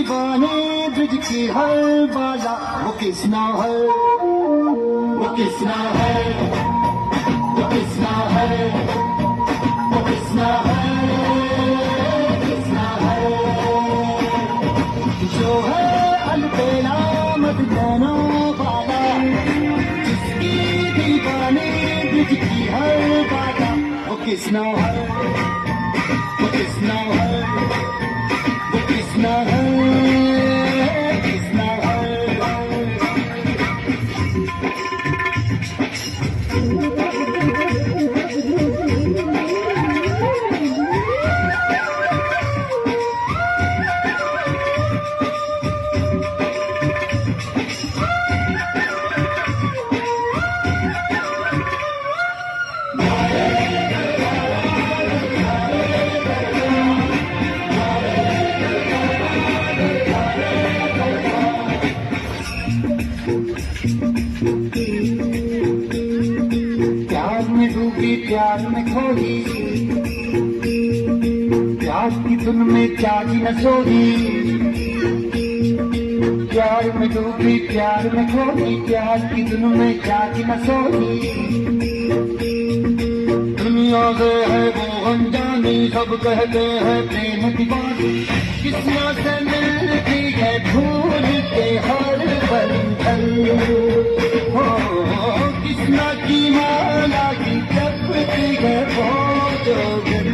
दीवाने ब्रिज की हर बाला वो किसना है, वो किसना है, वो किसना है, वो किसना है, किसना है जो है अलबेला मदीना वाला जिसकी दीवाने ब्रिज की हर बाला वो किसना है, वो किसना है, वो किसना है, किसना है। प्यार में डूबी प्यार में खोई प्यार की धुन में जागी न सोई, प्यार में डूबी प्यार में खोई प्यार की धुन में जागी न सोई। दुनिया से है वो अनजानी सब कहते हैं प्रेम दीवानी किस्ना से मिलती है भूल के हर बंधन हो किस्ना की माला की जपती है वो जोगन।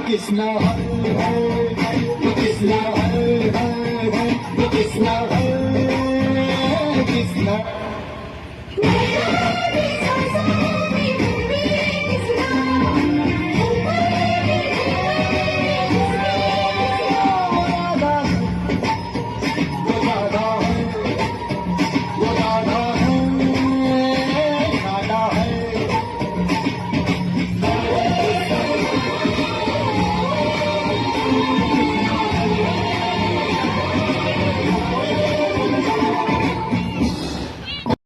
किसना है, वो किसना है, वो किसना है, किसना